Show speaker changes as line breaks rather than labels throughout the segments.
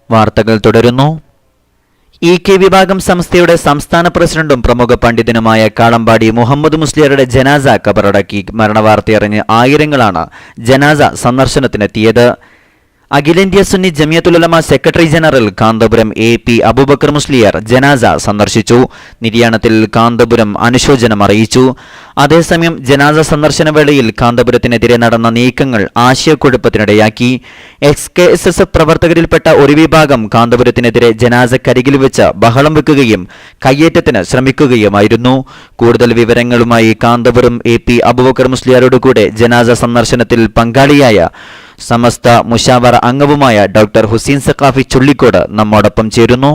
വാർത്തകൾ തുടരുന്നു. ഇ.കെ. വിഭാഗം സംസ്ഥയുടെ സംസ്ഥാന പ്രസിഡന്റും പ്രമുഖ പണ്ഡിതനുമായ കാളമ്പാടി മുഹമ്മദ് മുസ്ലിയാരുടെ ജനാസ ഖബറടക്കി. മരണവാർത്തയറിഞ്ഞ് ആയിരങ്ങളാണ് ജനാസ സന്ദർശനത്തിനെത്തിയത്. അഖിലേന്ത്യാ സുന്നി ജമിയത്തുൽ ഉലമ സെക്രട്ടറി ജനറൽ കാന്തപുരം എ.പി. അബൂബക്കർ മുസ്ലിയാർ ജനാസ സന്ദർശിച്ചു. നിര്യാണത്തിൽ കാന്തപുരം അനുശോചനം അറിയിച്ചു. അതേസമയം ജനാസ സന്ദർശന വേളയിൽ കാന്തപുരത്തിനെതിരെ നടന്ന നീക്കങ്ങൾ ആശയക്കുഴപ്പത്തിനിടയാക്കി. എക്സ്-കെ-എസ്-എസ് പ്രവർത്തകരിൽപ്പെട്ട ഒരു വിഭാഗം കാന്തപുരത്തിനെതിരെ ജനാസക്കരികിൽ വെച്ച് ബഹളം വെക്കുകയും കയ്യേറ്റത്തിന് ശ്രമിക്കുകയുമായിരുന്നു. കൂടുതൽ വിവരങ്ങളുമായി കാന്തപുരം എ.പി. അബൂബക്കർ മുസ്ലിയാരോട് കൂടെ ജനാസ സന്ദർശനത്തിൽ പങ്കാളിയായ സമസ്ത മുശാവറ അംഗവുമായ ഡോക്ടർ ഹുസൈൻ സഖാഫി ചുള്ളിക്കോട് നമ്മോടൊപ്പം ചേരുന്നു.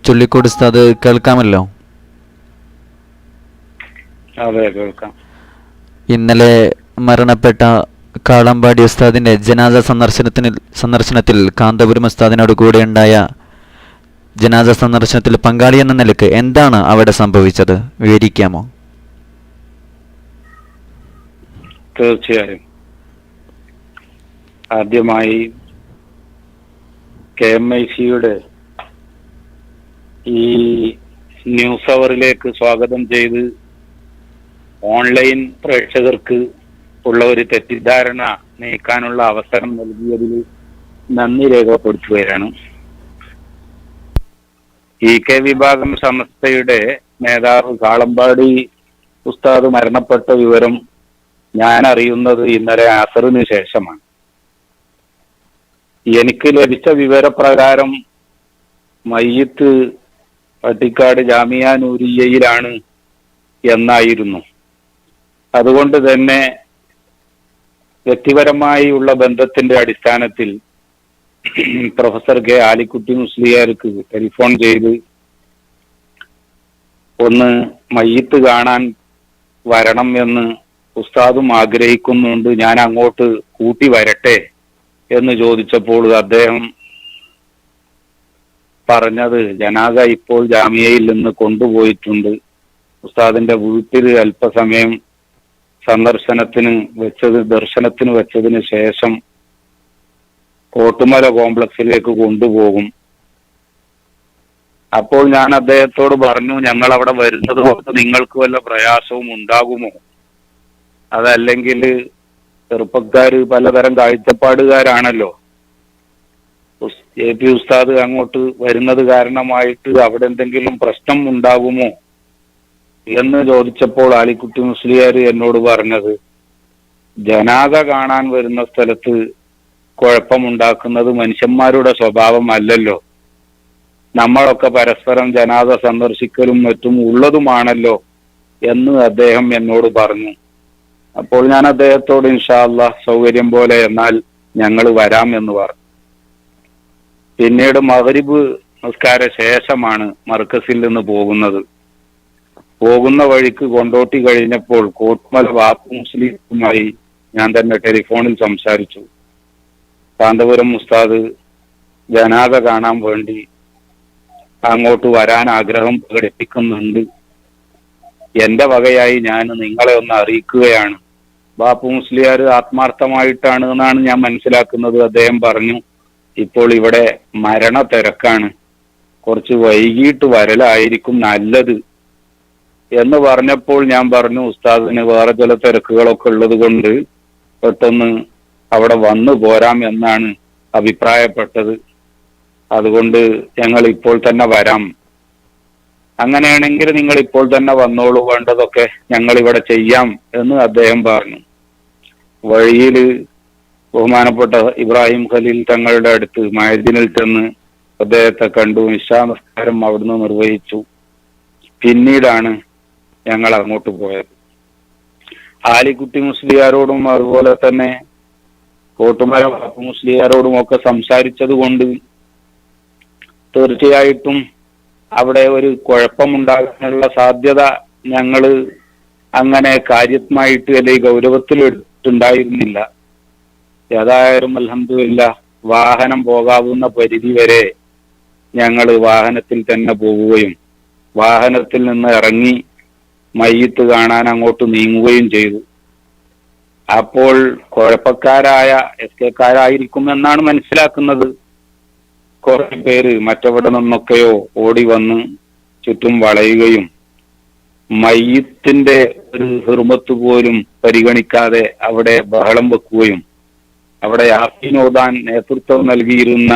ചുള്ളിക്കോട് ഉസ്താദ് കേൾക്കാമല്ലോ?
അതെ, കേൾക്കാം.
ഇന്നലെ മരണപ്പെട്ട കാളമ്പാടി ഉസ്താദിന്റെ ജനാസ സന്ദർശനത്തിൽ കാന്തപുരം ഉസ്താദിനോട് കൂടെ ഉണ്ടായ ജനാസ സന്ദർശനത്തിൽ പങ്കാളി എന്ന നിലക്ക് എന്താണ് അവിടെ സംഭവിച്ചത്, വിവരിക്കാമോ?
തീർച്ചയായും. ആദ്യമായി KMIC-യുടെ ഈ ന്യൂസ് അവറിലേക്ക് സ്വാഗതം ചെയ്ത് ഓൺലൈൻ പ്രേക്ഷകർക്ക് ഉള്ള ഒരു തെറ്റിദ്ധാരണ നീക്കാനുള്ള അവസരം നൽകിയതിൽ നന്ദി രേഖപ്പെടുത്തുകയാണ്. ഇ.കെ. വിഭാഗം സംസ്ഥയുടെ നേതാവ് കാളമ്പാടി ഉസ്താദ് മരണപ്പെട്ട വിവരം ഞാൻ അറിയുന്നത് ഇന്നലെ അസറിന് ശേഷമാണ്. എനിക്ക് ലഭിച്ച വിവരപ്രകാരം മയ്യിത്ത് പട്ടിക്കാട് ജാമിയ നൂരിയയിലാണ് എന്നായിരുന്നു. അതുകൊണ്ട് തന്നെ വ്യക്തിപരമായി ഉള്ള ബന്ധത്തിന്റെ അടിസ്ഥാനത്തിൽ പ്രൊഫസർ കെ ആലിക്കുട്ടി മുസ്ലിയാർക്ക് ടെലിഫോൺ ചെയ്ത് ഒന്ന് മയ്യിത്ത് കാണാൻ വരണം എന്ന് ഉസ്താദും ആഗ്രഹിക്കുന്നുണ്ട്, ഞാൻ അങ്ങോട്ട് കൂട്ടി വരട്ടെ എന്ന് ചോദിച്ചപ്പോൾ അദ്ദേഹം പറഞ്ഞത് ജനാസ ഇപ്പോൾ ജാമിയയിൽ നിന്ന് കൊണ്ടുപോയിട്ടുണ്ട്. ഉസ്താദിന്റെ വീട്ടിൽ അല്പസമയം ദർശനത്തിന് വെച്ചതിന് ശേഷം കോട്ടുമല കോംപ്ലക്സിലേക്ക് കൊണ്ടുപോകും. അപ്പോൾ ഞാൻ അദ്ദേഹത്തോട് പറഞ്ഞു, ഞങ്ങൾ അവിടെ വരുന്നത് കൊണ്ട് നിങ്ങൾക്ക് വല്ല പ്രയാസവും ഉണ്ടാകുമോ? അതല്ലെങ്കിൽ ചെറുപ്പക്കാര് പലതരം കാഴ്ചപ്പാടുകാരാണല്ലോ, എ.പി. ഉസ്താദ് അങ്ങോട്ട് വരുന്നത് കാരണമായിട്ട് അവിടെ എന്തെങ്കിലും പ്രശ്നം ഉണ്ടാകുമോ എന്ന് ചോദിച്ചപ്പോൾ ആലിക്കുട്ടി മുസ്ലിയാർ എന്നോട് പറഞ്ഞത്, ജനാസ കാണാൻ വരുന്ന സ്ഥലത്ത് കുഴപ്പമുണ്ടാക്കുന്നത് മനുഷ്യന്മാരുടെ സ്വഭാവമല്ലല്ലോ, നമ്മളൊക്കെ പരസ്പരം ജനാസ സന്ദർശിക്കലും മറ്റും ഉള്ളതുമാണല്ലോ എന്ന് അദ്ദേഹം എന്നോട് പറഞ്ഞു. അപ്പോൾ ഞാൻ അദ്ദേഹത്തോട് ഇൻഷാ അല്ലാഹ് സൗകര്യം പോലെ എന്നാൽ ഞങ്ങൾ വരാം എന്ന് പറഞ്ഞു. പിന്നീട് മഗ്രിബ് നമസ്കാര ശേഷമാണ് മർക്കസിൽ നിന്ന് പോകുന്നത്. പോകുന്ന വഴിക്ക് കൊണ്ടോട്ടി കഴിഞ്ഞപ്പോൾ കോട്ടുമല ബാപ്പു മുസ്ലിമുമായി ഞാൻ തന്നെ ടെലിഫോണിൽ സംസാരിച്ചു. കാന്തപുരം ഉസ്താദ് ജനാസ കാണാൻ വേണ്ടി അങ്ങോട്ട് വരാൻ ആഗ്രഹം പ്രകടിപ്പിക്കുന്നുണ്ട്, എന്റെ വകയായി ഞാൻ നിങ്ങളെ ഒന്ന് അറിയിക്കുകയാണ്. ബാപ്പു മുസ്ലിയാർ ആത്മാർത്ഥമായിട്ടാണ് എന്നാണ് ഞാൻ മനസ്സിലാക്കുന്നത്. അദ്ദേഹം പറഞ്ഞു, ഇപ്പോൾ ഇവിടെ മരണ തിരക്കാണ്, കുറച്ച് വൈകിട്ട് വരലായിരിക്കും നല്ലത് എന്ന് പറഞ്ഞപ്പോൾ ഞാൻ പറഞ്ഞു, ഉസ്താദിന് വേറെ ചില തിരക്കുകളൊക്കെ ഉള്ളത് കൊണ്ട് പെട്ടെന്ന് അവിടെ വന്നു പോരാം എന്നാണ് അഭിപ്രായപ്പെട്ടത്, അതുകൊണ്ട് ഞങ്ങൾ ഇപ്പോൾ തന്നെ വരാം. അങ്ങനെയാണെങ്കിൽ നിങ്ങൾ ഇപ്പോൾ തന്നെ വന്നോളൂ, വേണ്ടതൊക്കെ ഞങ്ങൾ ഇവിടെ ചെയ്യാം എന്ന് അദ്ദേഹം പറഞ്ഞു. വഴിയിൽ ബഹുമാനപ്പെട്ട ഇബ്രാഹിം ഖലീൽ തങ്ങളുടെ അടുത്ത് മഅ്ദിനിൽ ചെന്ന് അദ്ദേഹത്തെ കണ്ടു. ഇശാ നമസ്കാരം അവിടുന്ന് നിർവഹിച്ചു. പിന്നീടാണ് ഞങ്ങൾ അങ്ങോട്ട് പോയത്. ആലിക്കുട്ടി മുസ്ലിയാരോടും അതുപോലെ തന്നെ കോട്ടുമല ബാപ്പു മുസ്ലിയാരോടും ഒക്കെ സംസാരിച്ചത് കൊണ്ട് തീർച്ചയായിട്ടും അവിടെ ഒരു കുഴപ്പമുണ്ടാകാനുള്ള സാധ്യത ഞങ്ങൾ അങ്ങനെ കാര്യമായിട്ട് അല്ലെങ്കിൽ ഗൗരവത്തിൽ എടുത്തിട്ടുണ്ടായിരുന്നില്ല. ഏതായാലും അൽഹംദുലില്ലാഹ് വാഹനം പോകാവുന്ന പരിധി വരെ ഞങ്ങൾ വാഹനത്തിൽ തന്നെ പോവുകയും വാഹനത്തിൽ നിന്ന് ഇറങ്ങി മയ്യിത്ത് കാണാൻ അങ്ങോട്ട് നീങ്ങുകയും ചെയ്തു. അപ്പോൾ കുഴപ്പക്കാരായ SK-ക്കാരായിരിക്കുമെന്നാണ് മനസ്സിലാക്കുന്നത്. കുറെ പേര് മറ്റെവിടെ നിന്നൊക്കെയോ ഓടി വന്ന് ചുറ്റും വളയുകയും മയ്യിത്തിന്റെ ഒരു ഹുർമത്ത് പോലും പരിഗണിക്കാതെ അവിടെ ബഹളം വെക്കുകയും അവിടെ യാസീൻ ഓതാൻ നേതൃത്വം നൽകിയിരുന്ന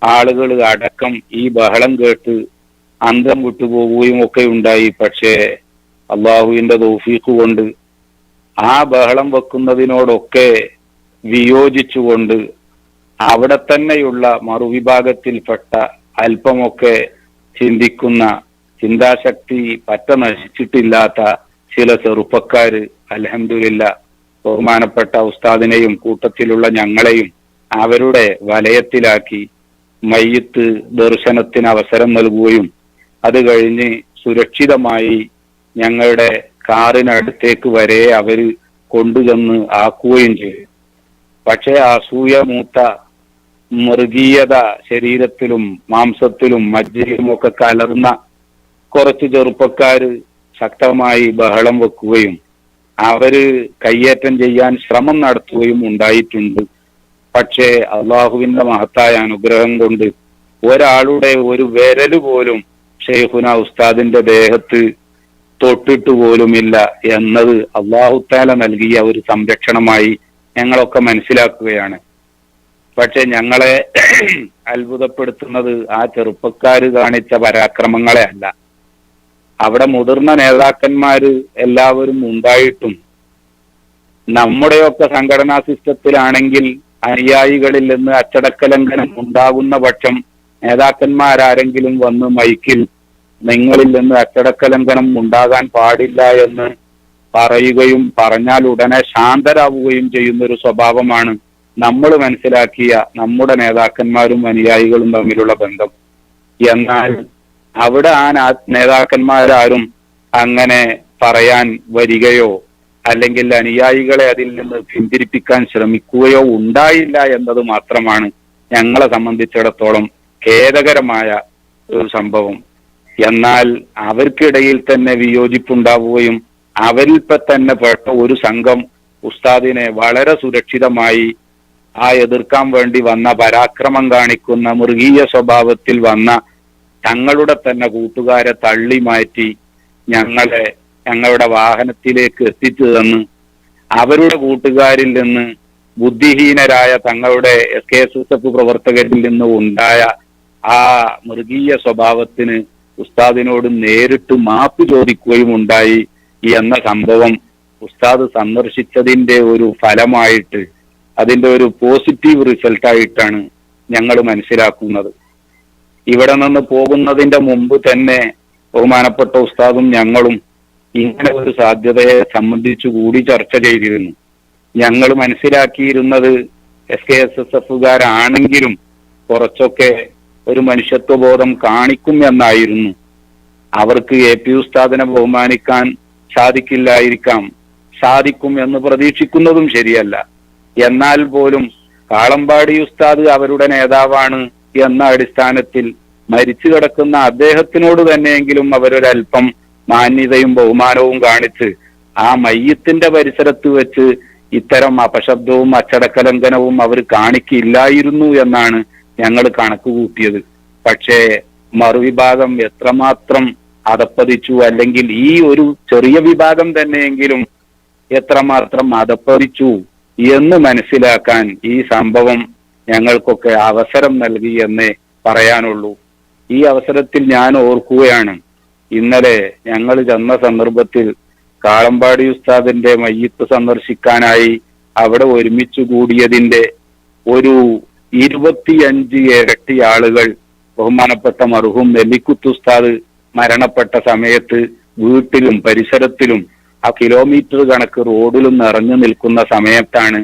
ആളുകൾ അടക്കം ഈ ബഹളം കേട്ട് അന്തം വിട്ടുപോകുകയും ഒക്കെ ഉണ്ടായി. പക്ഷേ അള്ളാഹുവിന്റെ തൗഫീഖ് കൊണ്ട് ആ ബഹളം വെക്കുന്നതിനോടൊക്കെ വിയോജിച്ചുകൊണ്ട് അവിടെ തന്നെയുള്ള മറുവിഭാഗത്തിൽപ്പെട്ട അല്പമൊക്കെ ചിന്തിക്കുന്ന, ചിന്താശക്തി പറ്റ നശിച്ചിട്ടില്ലാത്ത ചില ചെറുപ്പക്കാര് അൽഹംദുലില്ലാ ബഹുമാനപ്പെട്ട ഉസ്താദിനെയും കൂട്ടത്തിലുള്ള ഞങ്ങളെയും അവരുടെ വലയത്തിലാക്കി മയ്യിത്ത് ദർശനത്തിന് അവസരം നൽകുകയും അത് കഴിഞ്ഞ് സുരക്ഷിതമായി ഞങ്ങളുടെ കാറിനടുത്തേക്ക് വരെ അവര് കൊണ്ടുചെന്ന് ആക്കുകയും ചെയ്തു. പക്ഷേ അസൂയ മൂത്ത മൃഗീയത ശരീരത്തിലും മാംസത്തിലും മജ്ജയിലും ഒക്കെ കലർന്ന കുറച്ച് ചെറുപ്പക്കാര് ശക്തമായി ബഹളം വെക്കുകയും അവര് കയ്യേറ്റം ചെയ്യാൻ ശ്രമം നടത്തുകയും ഉണ്ടായിട്ടുണ്ട്. പക്ഷേ അള്ളാഹുവിന്റെ മഹത്തായ അനുഗ്രഹം കൊണ്ട് ഒരാളുടെ ഒരു വിരല് പോലും ഷെയ്ഖുന ഉസ്താദിന്റെ ദേഹത്ത് തൊട്ടിട്ട് പോലുമില്ല എന്നത് അള്ളാഹു തആല നൽകിയ ഒരു സംരക്ഷണമായി ഞങ്ങളൊക്കെ മനസ്സിലാക്കുകയാണ്. പക്ഷെ ഞങ്ങളെ അത്ഭുതപ്പെടുത്തുന്നത് ആ ചെറുപ്പക്കാര് കാണിച്ച പരാക്രമങ്ങളെ അല്ല. അവിടെ മുതിർന്ന നേതാക്കന്മാര് എല്ലാവരും ഉണ്ടായിട്ടും നമ്മുടെയൊക്കെ സംഘടനാ സിസ്റ്റത്തിലാണെങ്കിൽ അനുയായികളിൽ നിന്ന് അച്ചടക്കലംഘനം ഉണ്ടാകുന്ന പക്ഷം നേതാക്കന്മാരാരെങ്കിലും വന്ന് മൈക്കിൽ നിങ്ങളിൽ നിന്ന് അച്ചടക്കലംഘനം ഉണ്ടാകാൻ പാടില്ല എന്ന് പറയുകയും പറഞ്ഞാൽ ഉടനെ ശാന്തരാവുകയും ചെയ്യുന്ന ഒരു സ്വഭാവമാണ് നമ്മൾ മനസ്സിലാക്കിയ നമ്മുടെ നേതാക്കന്മാരും അനുയായികളും തമ്മിലുള്ള ബന്ധം. എന്നാൽ അവിടെ ആ നേതാക്കന്മാരാരും അങ്ങനെ പറയാൻ വരികയോ അല്ലെങ്കിൽ അനുയായികളെ അതിൽ നിന്ന് പിന്തിരിപ്പിക്കാൻ ശ്രമിക്കുകയോ ഉണ്ടായില്ല എന്നത് മാത്രമാണ് ഞങ്ങളെ സംബന്ധിച്ചിടത്തോളം ഖേദകരമായ ഒരു സംഭവം. എന്നാൽ അവർക്കിടയിൽ തന്നെ വിയോജിപ്പുണ്ടാവുകയും അവരിൽ തന്നെ പെട്ട ഒരു സംഘം ഉസ്താദിനെ വളരെ സുരക്ഷിതമായി ആ എതിർക്കാൻ വേണ്ടി വന്ന, പരാക്രമം കാണിക്കുന്ന മൃഗീയ സ്വഭാവത്തിൽ വന്ന തങ്ങളുടെ തന്നെ കൂട്ടുകാരെ തള്ളി മാറ്റി ഞങ്ങളുടെ വാഹനത്തിലേക്ക് എത്തിച്ചു തന്ന് അവരുടെ കൂട്ടുകാരിൽ നിന്ന് ബുദ്ധിഹീനരായ തങ്ങളുടെ SKSSF പ്രവർത്തകരിൽ നിന്ന് ഉണ്ടായ ആ മൃഗീയ സ്വഭാവത്തിന് ഉസ്താദിനോട് നേരിട്ട് മാപ്പ് ചോദിക്കുകയും ഉണ്ടായി എന്ന സംഭവം ഉസ്താദ് സന്ദർശിച്ചതിന്റെ ഒരു ഫലമായിട്ട്, അതിന്റെ ഒരു പോസിറ്റീവ് റിസൾട്ടായിട്ടാണ് ഞങ്ങൾ മനസ്സിലാക്കുന്നത്. ഇവിടെ നിന്ന് പോകുന്നതിന്റെ മുമ്പ് തന്നെ ബഹുമാനപ്പെട്ട ഉസ്താദും ഞങ്ങളും ഇങ്ങനെ ഒരു സാധ്യതയെ സംബന്ധിച്ചു കൂടി ചർച്ച ചെയ്തിരുന്നു. ഞങ്ങൾ മനസ്സിലാക്കിയിരുന്നത് SKSSF-കാരാണെങ്കിലും കുറച്ചൊക്കെ ഒരു മനുഷ്യത്വബോധം കാണിക്കും എന്നായിരുന്നു. അവർക്ക് AP ഉസ്താദിനെ ബഹുമാനിക്കാൻ സാധിക്കില്ലായിരിക്കാം, സാധിക്കും എന്ന് പ്രതീക്ഷിക്കുന്നതും ശരിയല്ല. എന്നാൽ പോലും കാളമ്പാടി ഉസ്താദ് അവരുടെ നേതാവാണ് എന്ന അടിസ്ഥാനത്തിൽ മരിച്ചു കിടക്കുന്ന അദ്ദേഹത്തിനോട് തന്നെയെങ്കിലും അവരൊരൽപ്പം മാന്യതയും ബഹുമാനവും കാണിച്ച് ആ മയ്യത്തിന്റെ പരിസരത്ത് വെച്ച് ഇത്തരം അപശബ്ദവും അച്ചടക്കലംഘനവും അവർ കാണിക്കില്ലായിരുന്നു എന്നാണ് ഞങ്ങൾ കണക്ക് കൂട്ടിയത്. പക്ഷേ മറുവിഭാഗം എത്രമാത്രം അധപ്പതിച്ചു, അല്ലെങ്കിൽ ഈ ഒരു ചെറിയ വിഭാഗം തന്നെയെങ്കിലും എത്രമാത്രം അധപ്പതിച്ചു എന്ന് മനസ്സിലാക്കാൻ ഈ സംഭവം ഞങ്ങൾക്കൊക്കെ അവസരം നൽകി എന്നേ പറയാനുള്ളൂ. ഈ അവസരത്തിൽ ഞാൻ ഓർക്കുകയാണ്, ഇന്നലെ ഞങ്ങൾ ചെന്ന സന്ദർഭത്തിൽ കാളമ്പാടി ഉസ്താദിന്റെ മയ്യിത്ത് സന്ദർശിക്കാനായി അവിടെ ഒരുമിച്ചു കൂടിയതിന്റെ ഒരു 25 ഇരട്ടി ആളുകൾ ബഹുമാനപ്പെട്ട മർഹൂം നെല്ലിക്കുത്ത് ഉസ്താദ് മരണപ്പെട്ട സമയത്ത് വീട്ടിലും പരിസരത്തിലും ആ കിലോമീറ്റർ കണക്ക് റോഡിലും നിറഞ്ഞു നിൽക്കുന്ന സമയത്താണ്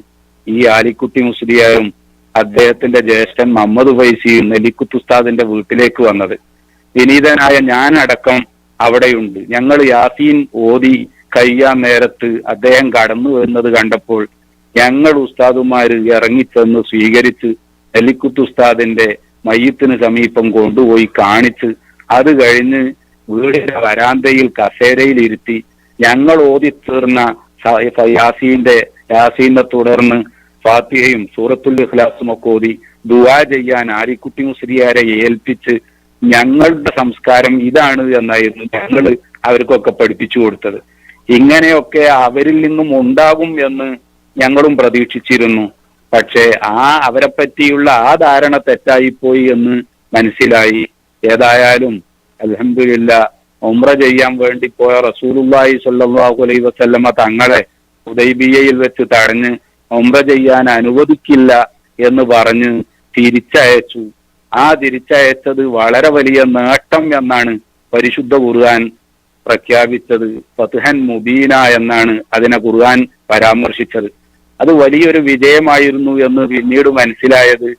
ഈ ആലിക്കുട്ടി മുസ്ലിയാരും അദ്ദേഹത്തിന്റെ ജ്യേഷ്ഠൻ മുഹമ്മദ് ഫൈസിയും നെല്ലിക്കുത്ത് ഉസ്താദിന്റെ വീട്ടിലേക്ക് വന്നത്. വിനീതനായ ഞാൻ അടക്കം അവിടെയുണ്ട്. ഞങ്ങൾ യാസീൻ ഓതി കഴിയാൻ നേരത്ത് അദ്ദേഹം കടന്നു വരുന്നത് കണ്ടപ്പോൾ ഞങ്ങൾ ഉസ്താദുമാര് ഇറങ്ങിച്ചെന്ന് സ്വീകരിച്ച് നെല്ലിക്കുത്ത് ഉസ്താദിന്റെ മയ്യത്തിന് സമീപം കൊണ്ടുപോയി കാണിച്ച് അത് കഴിഞ്ഞ് വീടിന്റെ വരാന്തയിൽ കസേരയിൽ ഇരുത്തി ഞങ്ങൾ ഓതി തീർന്ന യാസീനെ തുടർന്ന് ഫാത്തിഹയും സൂറത്തുൽ ഇഖ്ലാസും ഒക്കെ ഓതി ദുആ ചെയ്യാൻ ആലിക്കുട്ടി മുസ്ലിയാരെ ഏൽപ്പിച്ച് ഞങ്ങളുടെ സംസ്കാരം ഇതാണ് എന്നായിരുന്നു ഞങ്ങൾ അവർക്കൊക്കെ പഠിപ്പിച്ചു കൊടുത്തത്. ഇങ്ങനെയൊക്കെ അവരിൽ നിന്നും ഉണ്ടാകും എന്ന് ഞങ്ങളും പ്രതീക്ഷിച്ചിരുന്നു. പക്ഷേ അവരെ പറ്റിയുള്ള ആ ധാരണ തെറ്റായിപ്പോയി എന്ന് മനസ്സിലായി. ഏതായാലും അൽഹംദുലില്ലാഹ് ഉംറ ചെയ്യാൻ വേണ്ടി പോയ റസൂലുള്ളാഹി സ്വല്ലല്ലാഹു അലൈഹി വസല്ലമ തങ്ങളെ ഹുദൈബിയയിൽ വെച്ച് തടഞ്ഞ് ഉംറ ചെയ്യാൻ അനുവദിക്കില്ല എന്ന് പറഞ്ഞ് തിരിച്ചയച്ചു. ആ തിരിച്ചയച്ചത് വളരെ വലിയ നേട്ടം എന്നാണ് പരിശുദ്ധ ഖുർആൻ പ്രഖ്യാപിച്ചത്. ഫത്ഹൻ മുബീന എന്നാണ് അതിനെ ഖുർആൻ പരാമർശിച്ചത്. അത് വലിയൊരു വിജയമായിരുന്നു എന്ന് പിന്നീട് മനസ്സിലായത്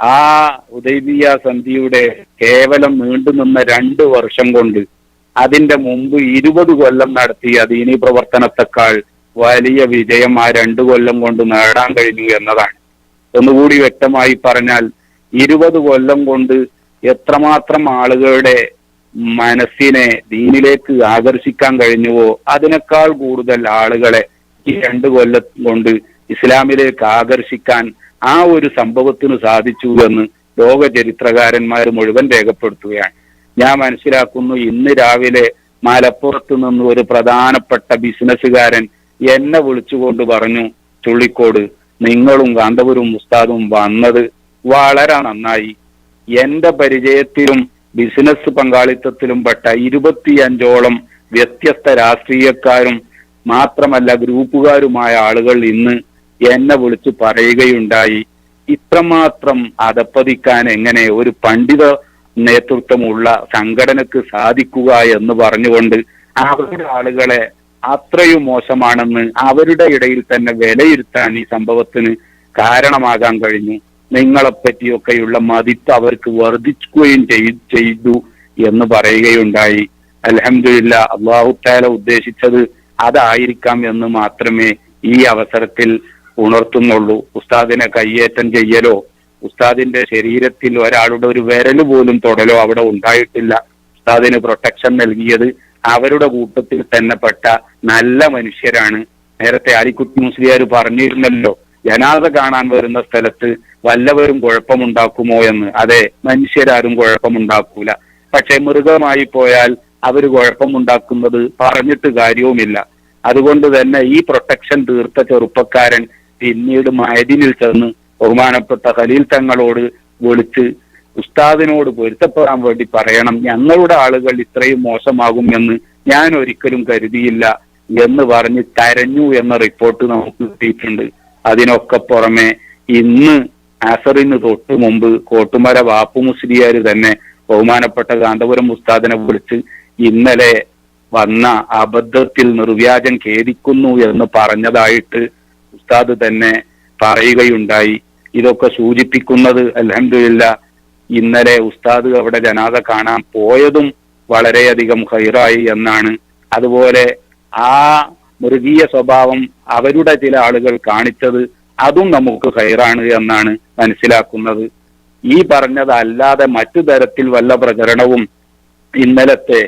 ആ ഹുദൈബിയ സന്ധിയുടെ കേവലം നീണ്ടുനിന്ന 2 വർഷം കൊണ്ട് അതിന്റെ മുമ്പ് 20 കൊല്ലം നടത്തിയ ദീനീ പ്രവർത്തനത്തെക്കാൾ വലിയ വിജയം ആ 2 കൊല്ലം കൊണ്ട് നേടാൻ കഴിഞ്ഞു എന്നതാണ്. ഒന്നുകൂടി വ്യക്തമായി പറഞ്ഞാൽ 20 കൊല്ലം കൊണ്ട് എത്രമാത്രം ആളുകളുടെ മനസ്സിനെ ദീനിലേക്ക് ആകർഷിക്കാൻ കഴിഞ്ഞുവോ അതിനേക്കാൾ കൂടുതൽ ആളുകളെ ഈ 2 കൊല്ലം കൊണ്ട് ഇസ്ലാമിലേക്ക് ആകർഷിക്കാൻ ആ ഒരു സംഭവത്തിന് സാധിച്ചു എന്ന് ലോക ചരിത്രകാരന്മാർ മുഴുവൻ രേഖപ്പെടുത്തുകയാണ്. ഞാൻ മനസ്സിലാക്കുന്നു ഇന്ന് രാവിലെ മലപ്പുറത്ത് നിന്ന് ഒരു പ്രധാനപ്പെട്ട ബിസിനസ്സുകാരൻ എന്നെ വിളിച്ചുകൊണ്ട് പറഞ്ഞു, ചുള്ളിക്കോട് നിങ്ങളും കാന്തപുരം ഉസ്താദും വന്നത് വളരെ നന്നായി. എന്റെ പരിചയത്തിലും ബിസിനസ് പങ്കാളിത്തത്തിലും പെട്ട 25ഓളം വ്യത്യസ്ത രാഷ്ട്രീയക്കാരും മാത്രമല്ല ഗ്രൂപ്പുകാരുമായ ആളുകൾ ഇന്ന് എന്നെ വിളിച്ച് പറയുകയുണ്ടായി, ഇത്രമാത്രം അധപ്പതിക്കാൻ എങ്ങനെ ഒരു പണ്ഡിത നേതൃത്വമുള്ള സംഘടനക്ക് സാധിക്കുക എന്ന് പറഞ്ഞുകൊണ്ട് അവരുടെ ആളുകളെ അത്രയും മോശമാണെന്ന് അവരുടെ ഇടയിൽ തന്നെ വിലയിരുത്താൻ ഈ സംഭവത്തിന് കാരണമാകാൻ കഴിഞ്ഞു. നിങ്ങളെപ്പറ്റിയൊക്കെയുള്ള മതിപ്പ് അവർക്ക് വർദ്ധിക്കുകയും ചെയ്തു എന്ന് പറയുകയുണ്ടായി. അൽഹംദുലില്ലാഹ് അല്ലാഹു തആല ഉദ്ദേശിച്ചത് അതായിരിക്കാം എന്ന് മാത്രമേ ഈ അവസരത്തിൽ ഉണർത്തുന്നുള്ളൂ. ഉസ്താദിനെ കയ്യേറ്റം ചെയ്യലോ ഉസ്താദിന്റെ ശരീരത്തിൽ ഒരാളുടെ ഒരു വിരൽ പോലും തൊടലോ അവിടെ ഉണ്ടായിട്ടില്ല. ഉസ്താദിന് പ്രൊട്ടക്ഷൻ നൽകിയത് അവരുടെ കൂട്ടത്തിൽ തന്നെ പെട്ട നല്ല മനുഷ്യരാണ്. നേരത്തെ ആലിക്കുട്ടി മുസ്ലിയാർ പറഞ്ഞിരുന്നല്ലോ, ജനാസ കാണാൻ വരുന്ന സ്ഥലത്ത് വല്ലവരും കുഴപ്പമുണ്ടാക്കുമോ എന്ന്. അതെ, മനുഷ്യരാരും കുഴപ്പമുണ്ടാക്കൂല. പക്ഷെ മൃഗമായി പോയാൽ അവർ കുഴപ്പമുണ്ടാക്കുന്നത് പറഞ്ഞിട്ട് കാര്യവുമില്ല. അതുകൊണ്ട് തന്നെ ഈ പ്രൊട്ടക്ഷൻ തീർത്ത ചെറുപ്പക്കാരൻ പിന്നീട് മഅദിനിൽ ചെന്ന് ബഹുമാനപ്പെട്ട ഖലീൽ തങ്ങളോട് വിളിച്ച് ഉസ്താദിനോട് പൊരുത്തപ്പെടാൻ വേണ്ടി പറയണം, ഞങ്ങളുടെ ആളുകൾ ഇത്രയും മോശമാകും എന്ന് ഞാൻ ഒരിക്കലും കരുതിയില്ല എന്ന് പറഞ്ഞ് കരഞ്ഞു എന്ന റിപ്പോർട്ട് നമുക്ക് കിട്ടിയിട്ടുണ്ട്. അതിനൊക്കെ പുറമെ ഇന്ന് അസറിന് തൊട്ട് മുമ്പ് കോട്ടുമല വാപ്പു മുസ്ലിയാർ തന്നെ ബഹുമാനപ്പെട്ട കാന്തപുരം ഉസ്താദിനെ വിളിച്ച് ഇന്നലെ വന്ന അബദ്ധത്തിൽ നിർവ്യാജം ഖേദിക്കുന്നു എന്ന് പറഞ്ഞതായിട്ട് ഉസ്താദ് തന്നെ പറയുകയുണ്ടായി. ഇതൊക്കെ സൂചിപ്പിക്കുന്നത് അൽഹംദുലില്ലാഹ് ഇന്നലെ ഉസ്താദ് അവിടെ ജനാസ കാണാൻ പോയതും വളരെയധികം ഖൈറായി എന്നാണ്. അതുപോലെ ആ മൃഗീയ സ്വഭാവം അവരുടെ ചില ആളുകൾ കാണിച്ചത് അതും നമുക്ക് ഖൈറാണ് എന്നാണ് മനസ്സിലാക്കുന്നത്. ഈ പറഞ്ഞതല്ലാതെ മറ്റു തരത്തിൽ വല്ല പ്രചരണവും ഇന്നലത്തെ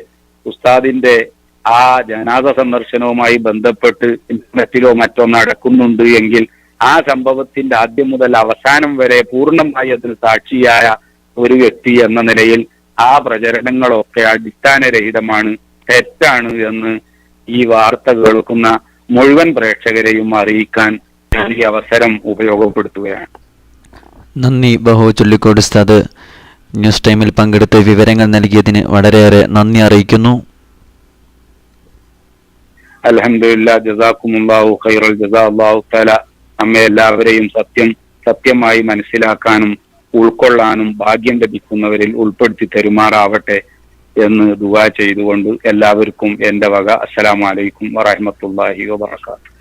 ഉസ്താദിന്റെ ആ ജനാസ സന്ദർശനവുമായി ബന്ധപ്പെട്ട് ഇന്റർനെറ്റിലോ മറ്റോ നടക്കുന്നുണ്ട് എങ്കിൽ ആ സംഭവത്തിന്റെ ആദ്യം മുതൽ അവസാനം വരെ പൂർണ്ണമായി അതിന് സാക്ഷിയായ ഒരു വ്യക്തി എന്ന നിലയിൽ ആ പ്രചരണങ്ങളൊക്കെ അടിസ്ഥാനരഹിതമാണ്, തെറ്റാണ് എന്ന് ഈ വാർത്ത കേൾക്കുന്ന മുഴുവൻ പ്രേക്ഷകരെയും അറിയിക്കാൻ ഈ അവസരം ഉപയോഗപ്പെടുത്തുകയാണ്.
നന്ദി ബഹു ചുള്ളിക്കോട് ഉസ്താദ്. ന്യൂസ് ടൈമിൽ പങ്കെടുത്ത് വിവരങ്ങൾ നൽകിയതിന് വളരെയേറെ നന്ദി അറിയിക്കുന്നു.
അൽഹംദുലില്ലാഹ്, ജസാക്കുമുല്ലാഹു ഖൈറൽ ജസാ. അല്ലാഹു തആല നമ്മെ എല്ലാവരെയും സത്യമായി മനസ്സിലാക്കാനും ഉൾക്കൊള്ളാനും ഭാഗ്യം ലഭിക്കുന്നവരിൽ ഉൾപ്പെടുത്തി തരുമാറാവട്ടെ എന്ന് ദുആ ചെയ്തുകൊണ്ട് എല്ലാവർക്കും എന്റെ വക അസ്സലാമു അലൈക്കും വറഹ്മത്തുള്ളാഹി വബറകാതുഹു.